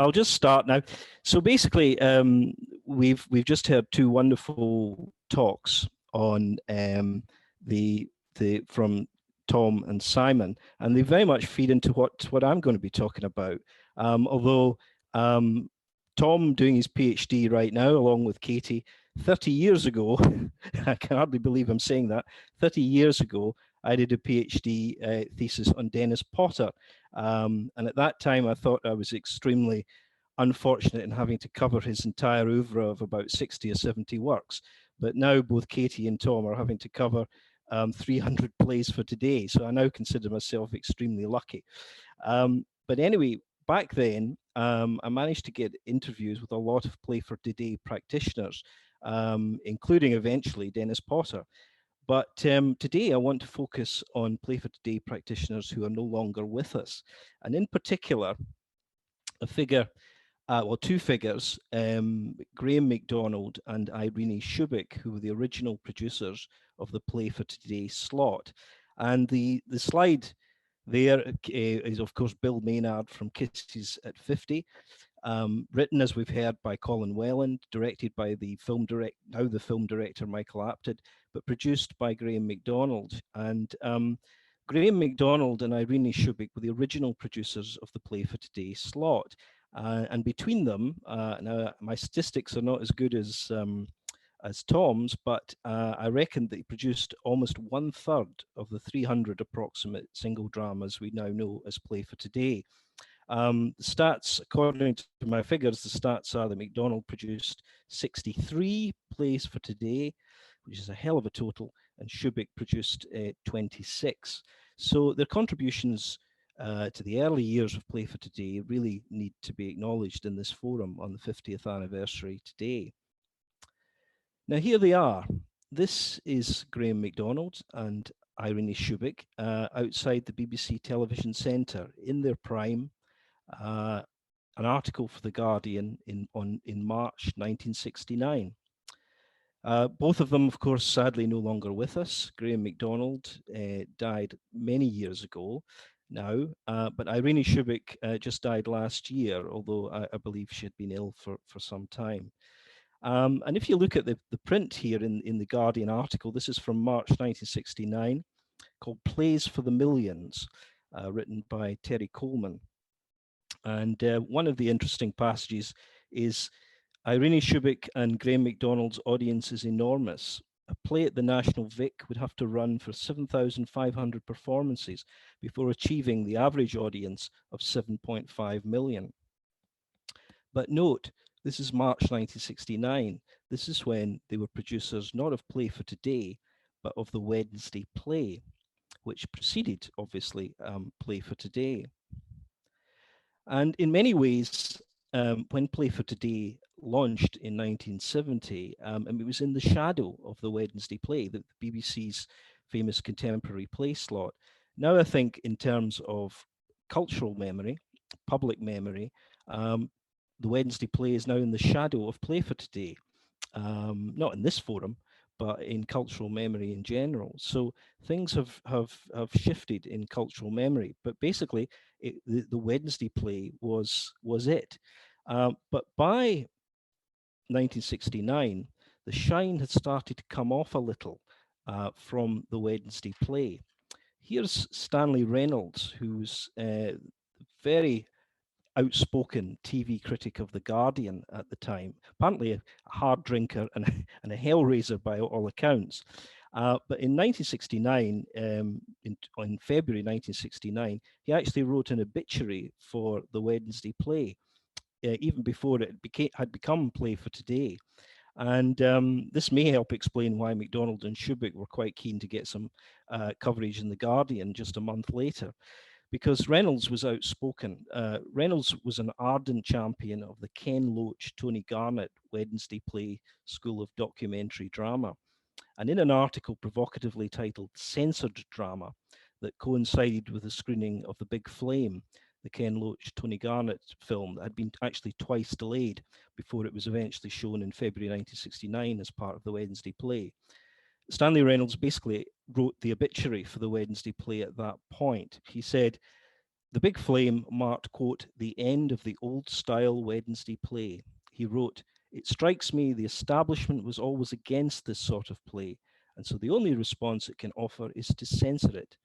I'll just start now. So basically, we've just heard two wonderful talks on the from Tom and Simon, and they very much feed into what I'm going to be talking about. Although um, Tom doing his PhD right now, along with Katie, 30 years ago, I can hardly believe I'm saying that. 30 years ago, I did a PhD thesis on Dennis Potter. And at that time, I thought I was extremely unfortunate in having to cover his entire oeuvre of about 60 or 70 works. But now both Katie and Tom are having to cover 300 plays for today. So I now consider myself extremely lucky. But anyway, back then, I managed to get interviews with a lot of Play for Today practitioners, including eventually Dennis Potter. But today I want to focus on Play for Today practitioners who are no longer with us. And in particular, a figure, well, two figures, Graham McDonald and Irene Shubik, who were the original producers of the Play for Today slot. And the slide there is, of course, Bill Maynard from Kisses at 50, written, as we've heard, by Colin Welland, directed by the film director Michael Apted, but produced by Graham McDonald. And Graham McDonald and Irene Shubik were the original producers of the Play for Today slot. And between them, now my statistics are not as good as Tom's, but I reckon they produced almost 1/3 of the 300 approximate single dramas we now know as Play for Today. The stats, according to my figures, the stats are that McDonald produced 63 plays for today, which is a hell of a total, and Shubik produced 26. So their contributions to the early years of Play for Today really need to be acknowledged in this forum on the 50th anniversary today. Now here they are. This is Graham McDonald and Irene Shubik outside the BBC Television Centre in their prime. An article for The Guardian in March 1969. Both of them, of course, sadly no longer with us. Graham McDonald died many years ago now, but Irene Shubik just died last year, although I believe she had been ill for some time. And if you look at the print here in the Guardian article, this is from March 1969, called Plays for the Millions, written by Terry Coleman. And one of the interesting passages is Irene Shubik and Graham McDonald's audience is enormous. A play at the National Vic would have to run for 7,500 performances before achieving the average audience of 7.5 million. But note, this is March 1969. This is when they were producers not of Play for Today, but of the Wednesday play, which preceded, obviously, Play for Today. And in many ways, when Play for Today launched in 1970, and it was in the shadow of the Wednesday play, the BBC's famous contemporary play slot. Now I think in terms of cultural memory, public memory, the Wednesday play is now in the shadow of Play for Today. Not in this forum, but in cultural memory in general. So things have shifted in cultural memory. But basically, the Wednesday play was it. But by 1969, the shine had started to come off a little from the Wednesday play. Here's Stanley Reynolds, who's very outspoken TV critic of The Guardian at the time, apparently a hard drinker and a hellraiser by all accounts. But in 1969, in February 1969, he actually wrote an obituary for the Wednesday play, even before it had become Play for Today. And this may help explain why McDonald and Shubik were quite keen to get some coverage in The Guardian just a month later, because Reynolds was outspoken. Reynolds was an ardent champion of the Ken Loach, Tony Garnett Wednesday play school of documentary drama. And in an article provocatively titled Censored Drama that coincided with the screening of The Big Flame, the Ken Loach, Tony Garnett film that had been actually twice delayed before it was eventually shown in February 1969 as part of the Wednesday play. Stanley Reynolds basically wrote the obituary for the Wednesday play at that point. He said, The big flame marked, quote, the end of the old-style Wednesday play. He wrote, "It strikes me the establishment was always against this sort of play, and so the only response it can offer is to censor it.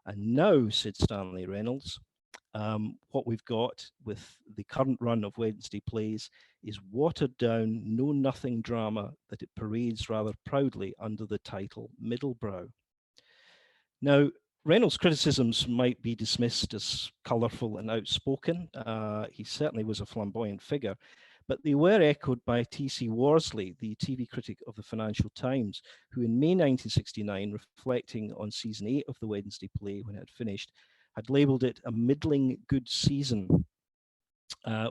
And now," said Stanley Reynolds, "what we've got with the current run of Wednesday plays is watered down, know-nothing drama that it parades rather proudly under the title Middlebrow." Now, Reynolds' criticisms might be dismissed as colourful and outspoken. He certainly was a flamboyant figure, but they were echoed by T.C. Worsley, the TV critic of the Financial Times, who in May 1969, reflecting on season 8 of the Wednesday play when it had finished, had labelled it a middling good season.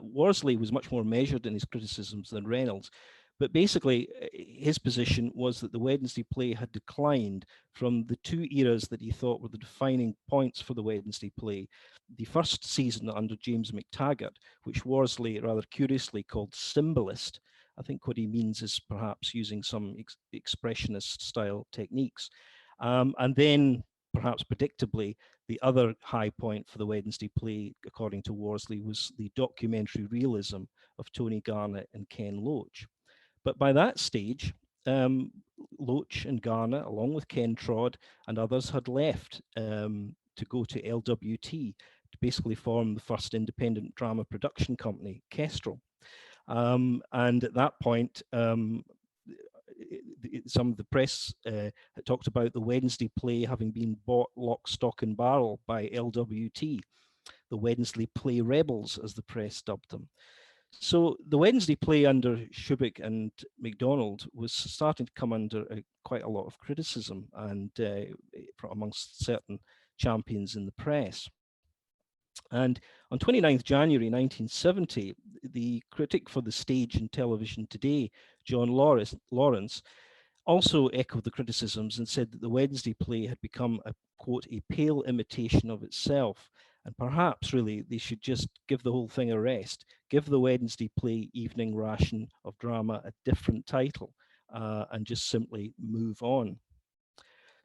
Worsley was much more measured in his criticisms than Reynolds, but basically his position was that the Wednesday play had declined from the two eras that he thought were the defining points for the Wednesday play. The first season under James McTaggart, which Worsley rather curiously called symbolist. I think what he means is perhaps using some expressionist style techniques. And then, perhaps predictably, the other high point for the Wednesday play, according to Worsley, was the documentary realism of Tony Garnett and Ken Loach. But by that stage, Loach and Garnett, along with Ken Trodd and others, had left to go to LWT to basically form the first independent drama production company, Kestrel. And at that point, some of the press talked about the Wednesday play having been bought lock, stock and barrel by LWT, the Wednesday play rebels, as the press dubbed them. So the Wednesday play under Shubik and MacDonald was starting to come under quite a lot of criticism and amongst certain champions in the press. And on 29th January 1970, the critic for the stage and television today, John Lawrence, also echoed the criticisms and said that the Wednesday play had become a, quote, a pale imitation of itself. And perhaps really they should just give the whole thing a rest, give the Wednesday play evening ration of drama a different title, and just simply move on.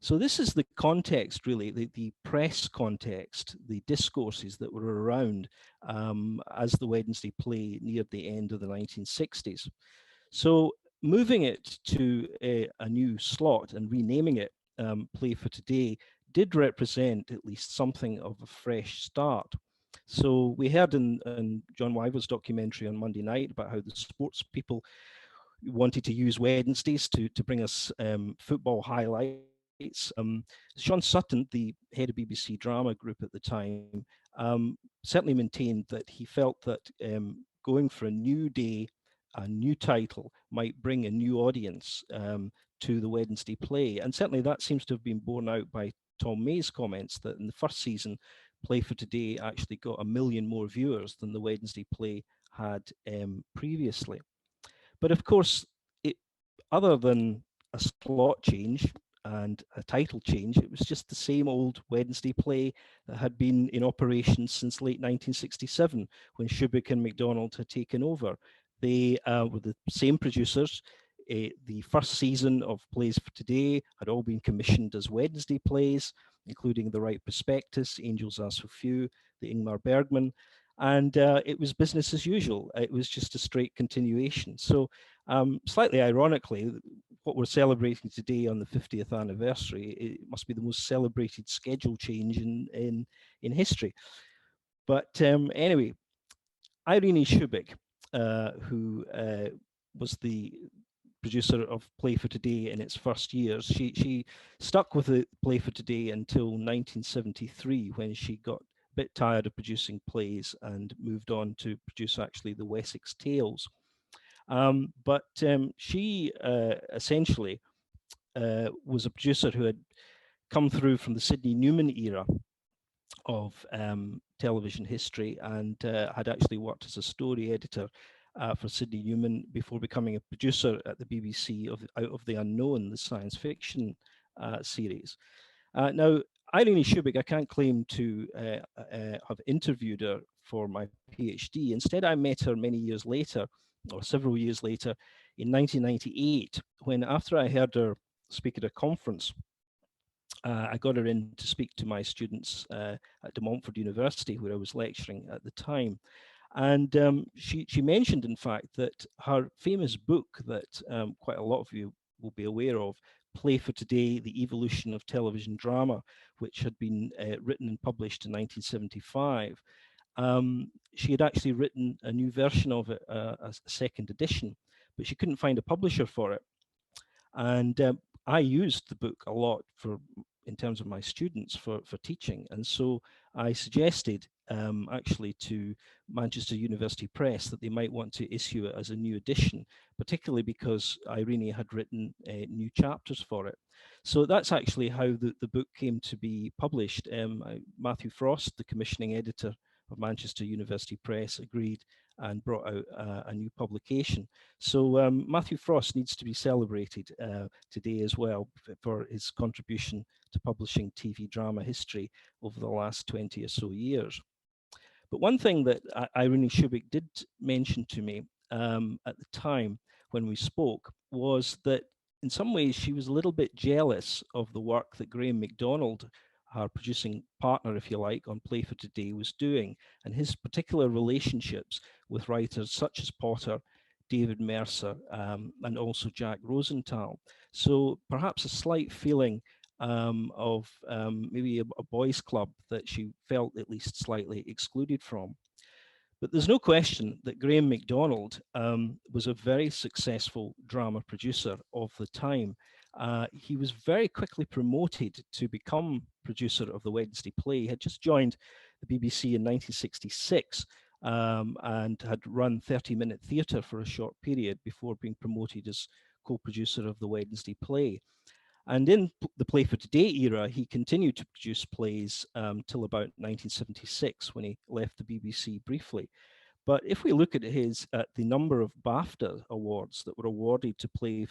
So this is the context, really, the press context, the discourses that were around as the Wednesday play neared the end of the 1960s. So moving it to a new slot and renaming it Play for Today did represent at least something of a fresh start. So we heard in John Wyver's documentary on Monday night about how the sports people wanted to use Wednesdays to bring us football highlights. Sean Sutton, the head of BBC Drama Group at the time, certainly maintained that he felt that going for a new day, a new title, might bring a new audience to the Wednesday play. And certainly that seems to have been borne out by Tom May's comments that in the first season, Play for Today actually got 1 million more viewers than the Wednesday play had previously. But of course, other than a slot change and a title change, it was just the same old Wednesday play that had been in operation since late 1967 when Shubik and MacDonald had taken over. They were the same producers. The first season of Plays for Today had all been commissioned as Wednesday plays, including The Right Prospectus, Angels Are So Few, the Ingmar Bergman, and it was business as usual. It was just a straight continuation. So slightly ironically, what we're celebrating today on the 50th anniversary, it must be the most celebrated schedule change in history. But anyway, Irene Shubik, who was the producer of Play for Today in its first years, she stuck with the Play for Today until 1973, when she got a bit tired of producing plays and moved on to produce actually the Wessex Tales. But she essentially was a producer who had come through from the Sidney Newman era of television history and had actually worked as a story editor for Sidney Newman before becoming a producer at the BBC of Out of the Unknown, the science fiction series. Now, Irene Shubik, I can't claim to have interviewed her for my PhD. Instead, I met her many years later, or several years later, in 1998, when after I heard her speak at a conference I got her in to speak to my students at De Montfort University, where I was lecturing at the time. And she mentioned, in fact, that her famous book that quite a lot of you will be aware of, Play for Today, The Evolution of Television Drama, which had been written and published in 1975. She had actually written a new version of it, a second edition, but she couldn't find a publisher for it. And I used the book a lot in terms of my students for teaching. And so I suggested actually to Manchester University Press that they might want to issue it as a new edition, particularly because Irene had written new chapters for it. So that's actually how the book came to be published. Matthew Frost, the commissioning editor of Manchester University Press, agreed and brought out a new publication. So Matthew Frost needs to be celebrated today as well for his contribution to publishing TV drama history over the last 20 or so years. But one thing that Irene Shubik did mention to me at the time when we spoke was that in some ways she was a little bit jealous of the work that Graham McDonald, her producing partner, if you like, on Play for Today was doing, and his particular relationships with writers such as Potter, David Mercer, and also Jack Rosenthal. So perhaps a slight feeling of maybe a boys' club that she felt at least slightly excluded from. But there's no question that Graham McDonald was a very successful drama producer of the time. He was very quickly promoted to become producer of the Wednesday Play. He had just joined the BBC in 1966 and had run 30-minute theatre for a short period before being promoted as co-producer of the Wednesday Play. And in the Play for Today era, he continued to produce plays till about 1976 when he left the BBC briefly. But if we look at the number of BAFTA awards that were awarded to Plays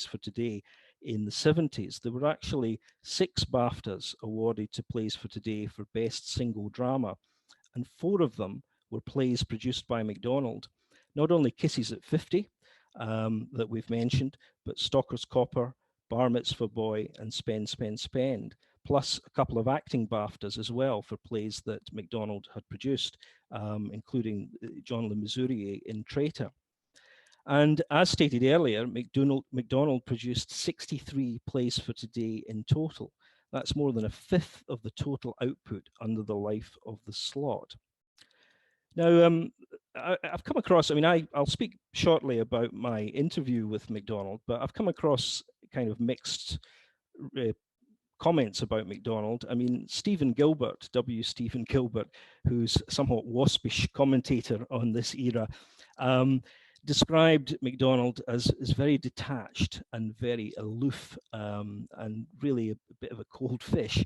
for Today in the 70s, there were actually 6 BAFTAs awarded to Plays for Today for Best Single Drama, and 4 of them were plays produced by McDonald. Not only Kisses at 50 that we've mentioned, but Stalker's Copper, Bar Mitzvah Boy, and Spend, Spend, Spend, plus a couple of acting BAFTAs as well for plays that McDonald had produced, including John Le Mesurier in Traitor. And as stated earlier, McDonald produced 63 plays for Today in total. That's more than a fifth of the total output under the life of the slot. Now, I've come across, I'll speak shortly about my interview with McDonald, but I've come across kind of mixed comments about McDonald. I mean, Stephen Gilbert, Stephen Gilbert, who's somewhat waspish commentator on this era, described McDonald as very detached and very aloof and really a bit of a cold fish.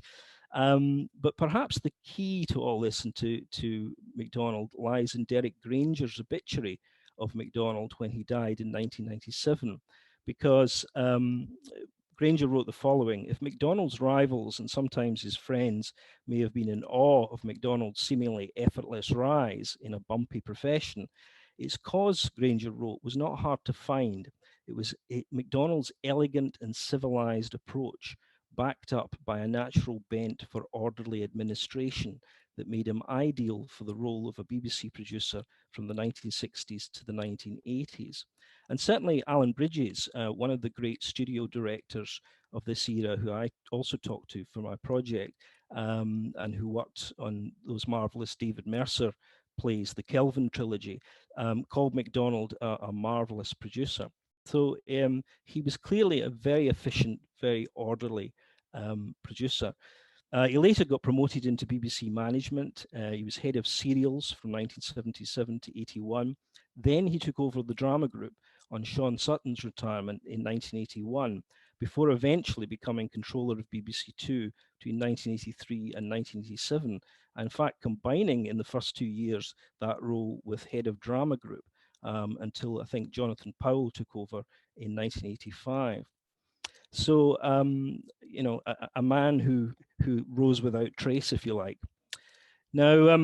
But perhaps the key to all this and to McDonald lies in Derek Granger's obituary of McDonald when he died in 1997, because Granger wrote the following: if McDonald's rivals and sometimes his friends may have been in awe of McDonald's seemingly effortless rise in a bumpy profession, its cause, Granger wrote, was not hard to find. It was McDonald's elegant and civilized approach, backed up by a natural bent for orderly administration, that made him ideal for the role of a BBC producer from the 1960s to the 1980s. And certainly Alan Bridges, one of the great studio directors of this era, who I also talked to for my project, and who worked on those marvelous David Mercer plays, the Kelvin trilogy, called McDonald a marvelous producer. So he was clearly a very efficient, very orderly producer. He later got promoted into BBC management. He was head of serials from 1977 to 81. Then he took over the drama group on Sean Sutton's retirement in 1981, before eventually becoming controller of BBC Two between 1983 and 1987. In fact, combining in the first 2 years that role with head of drama group until I think Jonathan Powell took over in 1985. So, a man who rose without trace, if you like. Now,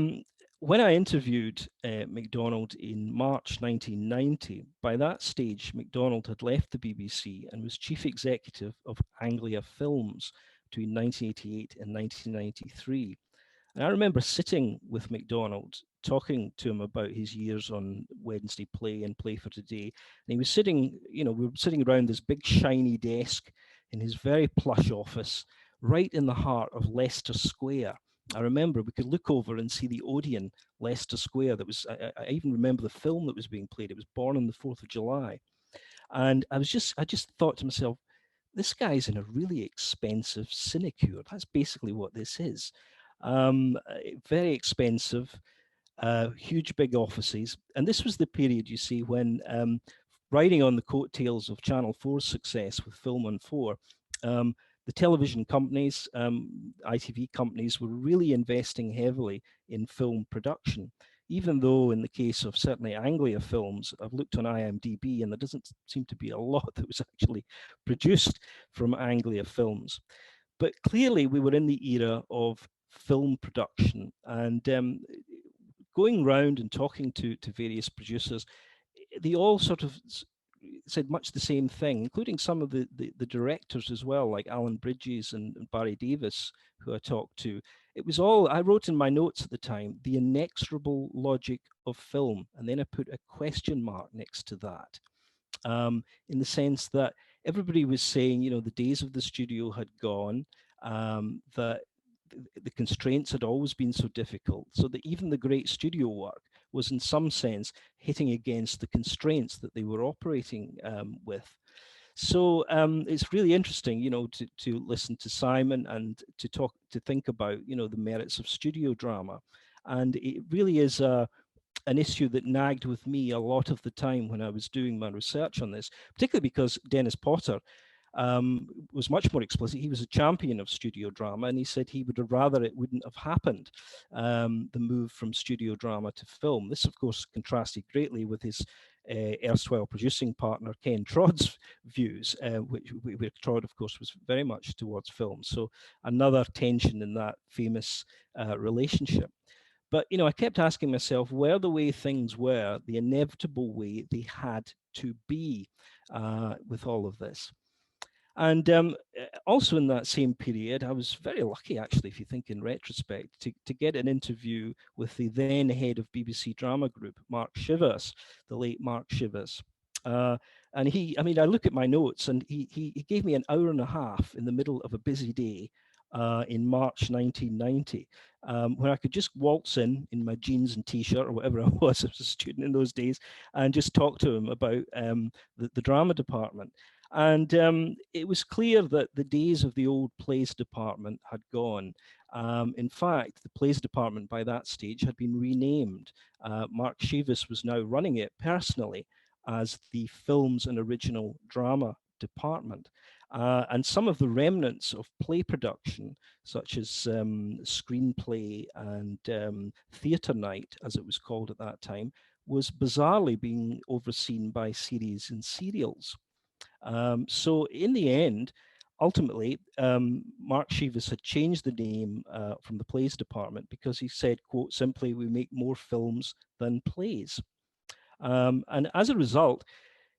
when I interviewed McDonald in March 1990, by that stage, McDonald had left the BBC and was chief executive of Anglia Films, between 1988 and 1993. And I remember sitting with MacDonald, talking to him about his years on Wednesday Play and Play for Today. And he was sitting, we were sitting around this big shiny desk in his very plush office, right in the heart of Leicester Square. I remember we could look over and see the Odeon, Leicester Square. That was, I even remember the film that was being played. It was Born on the 4th of July. And I just thought to myself, this guy's in a really expensive sinecure. That's basically what this is. Very expensive, huge big offices. And this was the period, you see, when riding on the coattails of Channel 4's success with Film on 4, the television companies, ITV companies, were really investing heavily in film production. Even though in the case of certainly Anglia Films, I've looked on IMDb and there doesn't seem to be a lot that was actually produced from Anglia Films. But clearly we were in the era of film production, and going round and talking to various producers, they all sort of said much the same thing, including some of the directors as well, like Alan Bridges and Barry Davis, who I talked to. It was all, I wrote in my notes at the time, the inexorable logic of film. And then I put a question mark next to that, in the sense that everybody was saying, the days of the studio had gone, that the constraints had always been so difficult, so that even the great studio work was in some sense hitting against the constraints that they were operating with. So it's really interesting, to listen to Simon and to think about, the merits of studio drama. And it really is an issue that nagged with me a lot of the time when I was doing my research on this, particularly because Dennis Potter was much more explicit. He was a champion of studio drama, and he said he would have rather it wouldn't have happened, the move from studio drama to film. This, of course, contrasted greatly with his erstwhile producing partner, Ken Trodd's views, which Trodd, of course, was very much towards film. So another tension in that famous relationship. But, I kept asking myself, were the way things were the inevitable way they had to be with all of this? And also in that same period, I was very lucky, actually, if you think in retrospect, to get an interview with the then head of BBC Drama Group, Mark Shivers, the late Mark Shivers. And I look at my notes, and he gave me an hour and a half in the middle of a busy day in March 1990, where I could just waltz in my jeans and t-shirt or whatever I was as a student in those days, and just talk to him about the drama department. And it was clear that the days of the old plays department had gone. In fact, the plays department by that stage had been renamed. Mark Shivers was now running it personally as the Films and Original Drama Department. And some of the remnants of play production, such as screenplay and theatre night, as it was called at that time, was bizarrely being overseen by series and serials. So in the end, ultimately, Mark Shivers had changed the name from the plays department because he said, quote, simply, we make more films than plays. And as a result,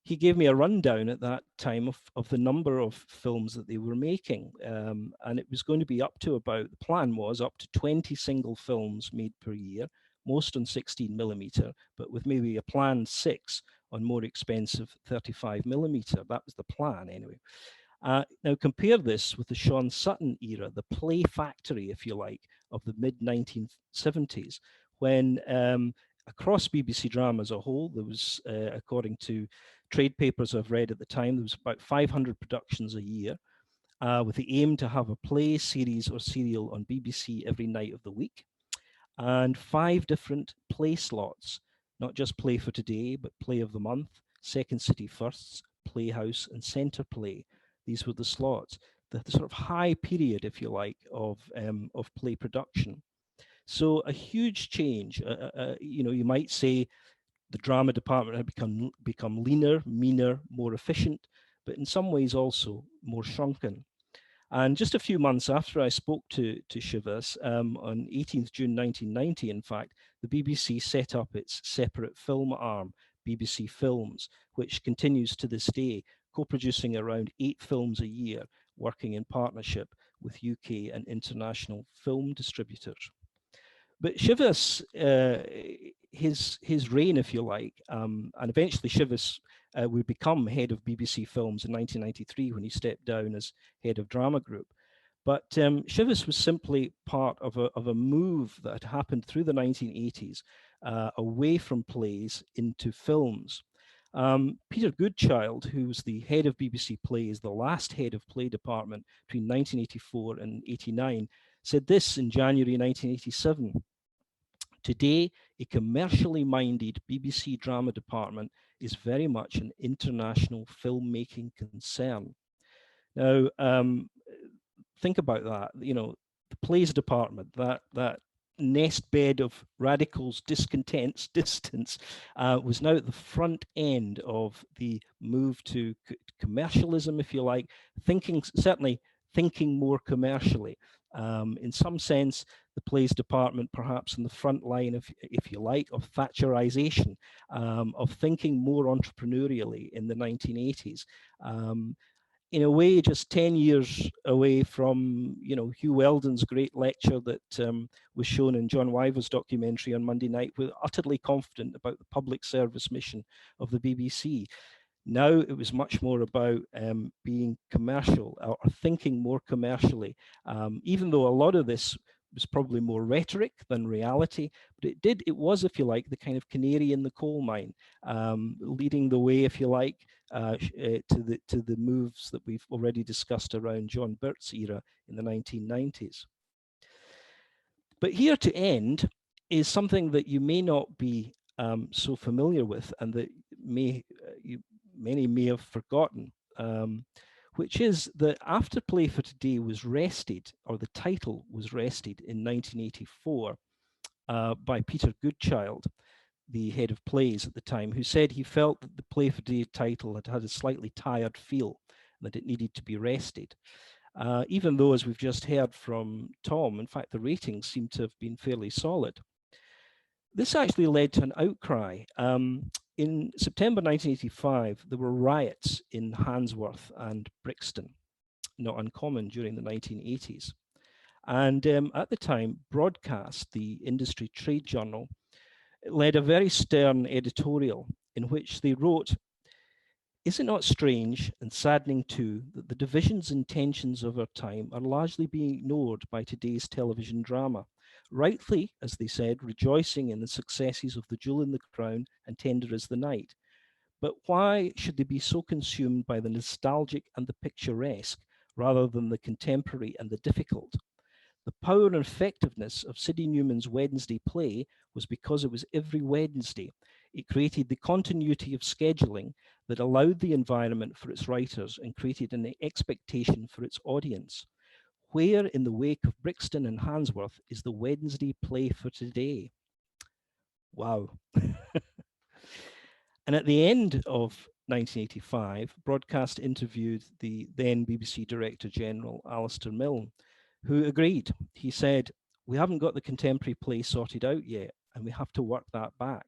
he gave me a rundown at that time of the number of films that they were making. And it was going to be up to the plan was up to 20 single films made per year, most on 16 millimeter, but with maybe a planned 6 on more expensive 35 millimeter. That was the plan anyway. Now compare this with the Sean Sutton era, the play factory, if you like, of the mid 1970s, when across BBC Drama as a whole, there was, according to trade papers I've read at the time, there was about 500 productions a year, with the aim to have a play, series, or serial on BBC every night of the week, and 5 different play slots, not just Play for Today, but Play of the Month, Second City Firsts, Playhouse, and Centre Play. These were the slots, the sort of high period, if you like, of play production. So a huge change. You might say the drama department had become leaner, meaner, more efficient, but in some ways also more shrunken. And just a few months after I spoke to Shivers, on 18th June 1990, in fact, the BBC set up its separate film arm, BBC Films, which continues to this day, co-producing around 8 films a year, working in partnership with UK and international film distributors. But Chivas, his reign, if you like, and eventually Chivas would become head of BBC Films in 1993 when he stepped down as head of Drama Group. But Chivas was simply part of a move that had happened through the 1980s away from plays into films. Peter Goodchild, who was the head of BBC Plays, the last head of play department between 1984 and 89, said this in January 1987. Today, a commercially minded BBC drama department is very much an international filmmaking concern. Now, think about that. You know, the plays department, that nest bed of radicals, discontents, distance, was now at the front end of the move to commercialism, if you like, certainly thinking more commercially. In some sense, the plays department perhaps in the front line, if you like, of Thatcherization, of thinking more entrepreneurially in the 1980s. In a way, just 10 years away from, Hugh Weldon's great lecture that was shown in John Wyver's documentary on Monday night, we're utterly confident about the public service mission of the BBC. Now it was much more about being commercial or thinking more commercially, even though a lot of this was probably more rhetoric than reality, but it was, if you like, the kind of canary in the coal mine, leading the way, if you like, to the moves that we've already discussed around John Birt's era in the 1990s. But here to end is something that you may not be so familiar with, and that many may have forgotten, which is that after Play for Today was wrested, or the title was wrested in 1984 by Peter Goodchild, the head of plays at the time, who said he felt that the Play for Today title had a slightly tired feel, that it needed to be wrested. Even though, as we've just heard from Tom, in fact, the ratings seem to have been fairly solid. This actually led to an outcry. In September 1985, there were riots in Handsworth and Brixton, not uncommon during the 1980s. And at the time, Broadcast, the industry trade journal, led a very stern editorial in which they wrote, "Is it not strange and saddening too that the divisions and tensions of our time are largely being ignored by today's television drama? Rightly, as they said, rejoicing in the successes of The Jewel in the Crown and Tender as the Night. But why should they be so consumed by the nostalgic and the picturesque rather than the contemporary and the difficult? The power and effectiveness of Sidney Newman's Wednesday play was because it was every Wednesday. It created the continuity of scheduling that allowed the environment for its writers and created an expectation for its audience. Where in the wake of Brixton and Handsworth is the Wednesday Play for Today?" Wow. And at the end of 1985, Broadcast interviewed the then BBC Director General, Alistair Milne, who agreed. He said, "We haven't got the contemporary play sorted out yet, and we have to work that back.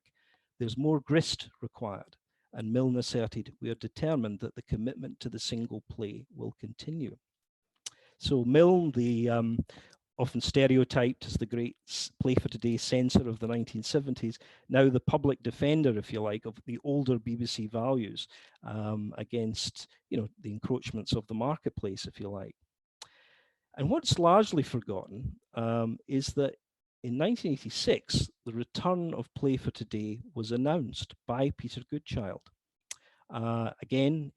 There's more grist required." And Milne asserted, "We are determined that the commitment to the single play will continue." So Milne, the often stereotyped as the great Play for Today censor of the 1970s, now the public defender, if you like, of the older BBC values against, the encroachments of the marketplace, if you like. And what's largely forgotten is that in 1986, the return of Play for Today was announced by Peter Goodchild, again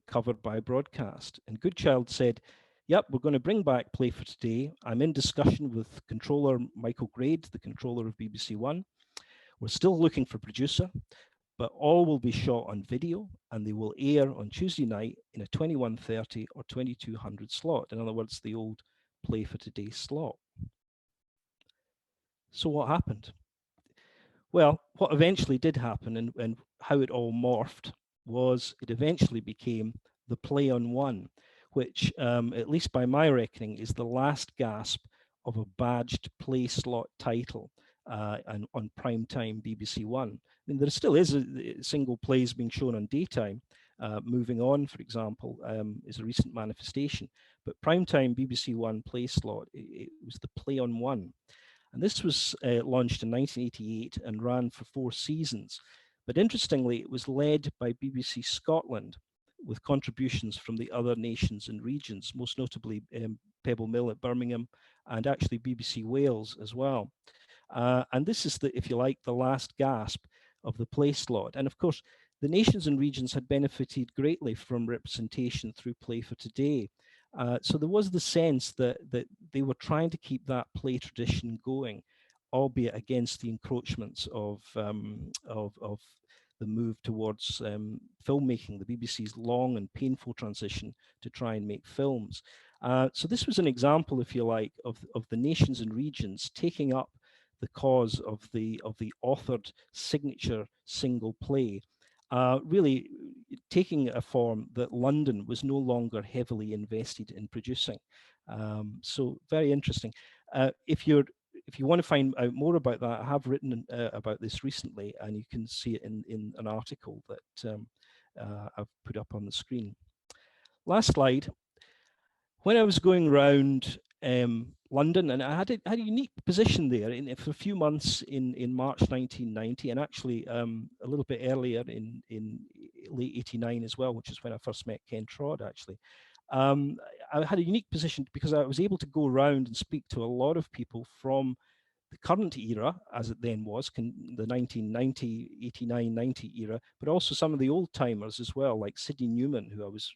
covered by Broadcast. And Goodchild said, "Yep, we're going to bring back Play for Today. I'm in discussion with controller Michael Grade, the controller of BBC One. We're still looking for producer, but all will be shot on video and they will air on Tuesday night in a 21:30 or 2200 slot." In other words, the old Play for Today slot. So what happened? Well, what eventually did happen and how it all morphed was it eventually became the Play on One, which, at least by my reckoning, is the last gasp of a badged play slot title and on primetime BBC One. I mean, there still is a single plays being shown on daytime, Moving On, for example, is a recent manifestation. But primetime BBC One play slot, it was the Play on One. And this was launched in 1988 and ran for 4 seasons. But interestingly, it was led by BBC Scotland, with contributions from the other nations and regions, most notably Pebble Mill at Birmingham, and actually BBC Wales as well. And this is, if you like, the last gasp of the play slot. And of course, the nations and regions had benefited greatly from representation through Play for Today. So there was the sense that they were trying to keep that play tradition going, albeit against the encroachments of the move towards filmmaking, the BBC's long and painful transition to try and make films. So this was an example, if you like, of the nations and regions taking up the cause of the authored signature single play, really taking a form that London was no longer heavily invested in producing. So very interesting. If you want to find out more about that, I have written about this recently, and you can see it in an article that I've put up on the screen. Last slide. When I was going around London, and I had a unique position there for a few months in March 1990, and actually a little bit earlier in late '89 as well, which is when I first met Ken Trott, actually. I had a unique position because I was able to go around and speak to a lot of people from the current era, as it then was, the 1990, 89, 90 era, but also some of the old timers as well, like Sidney Newman, who I was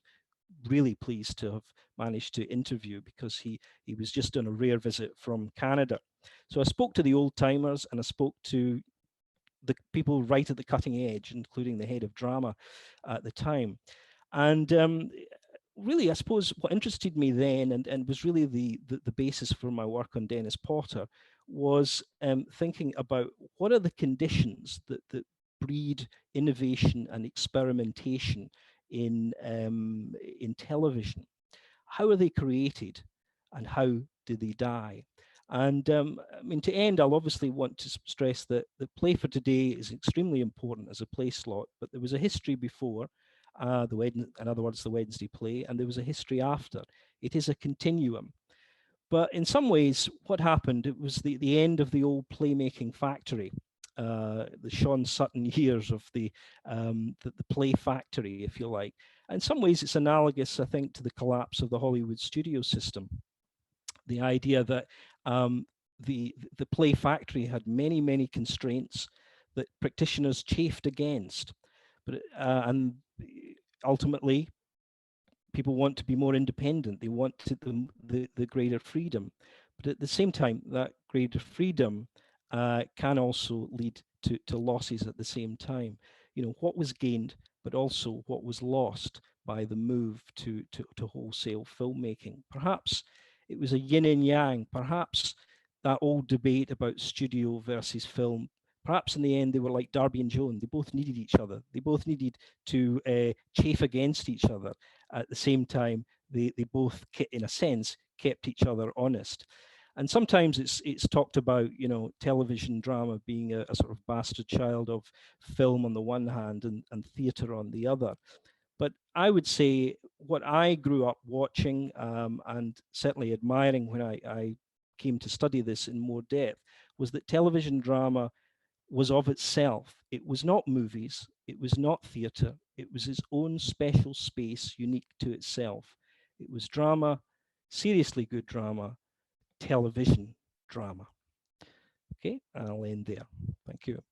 really pleased to have managed to interview because he was just on a rare visit from Canada. So I spoke to the old timers, and I spoke to the people right at the cutting edge, including the head of drama at the time. And really, I suppose what interested me then, and was really the basis for my work on Dennis Potter, was thinking about what are the conditions that breed innovation and experimentation in television. How are they created, and how do they die? And I mean, to end, I'll obviously want to stress that the Play for Today is extremely important as a play slot, but there was a history before, in other words, the Wednesday play, and there was a history after. It is a continuum. But in some ways, what happened, it was the end of the old playmaking factory, the Sean Sutton years of the play factory, if you like. In some ways, it's analogous, I think, to the collapse of the Hollywood studio system. The idea that the play factory had many, many constraints that practitioners chafed against. But and ultimately, people want to be more independent. They want the greater freedom. But at the same time, that greater freedom can also lead to losses at the same time. You know, what was gained, but also what was lost by the move to wholesale filmmaking. Perhaps it was a yin and yang. Perhaps that old debate about studio versus film, perhaps in the end they were like Darby and Joan. They both needed each other. They both needed to chafe against each other. At the same time, they both, in a sense, kept each other honest. And sometimes it's talked about, you know, television drama being a sort of bastard child of film on the one hand and theatre on the other. But I would say what I grew up watching and certainly admiring when I came to study this in more depth was that television drama was of itself. It was not movies, it was not theatre, it was its own special space unique to itself. It was drama, seriously good drama, television drama. Okay, I'll end there. Thank you.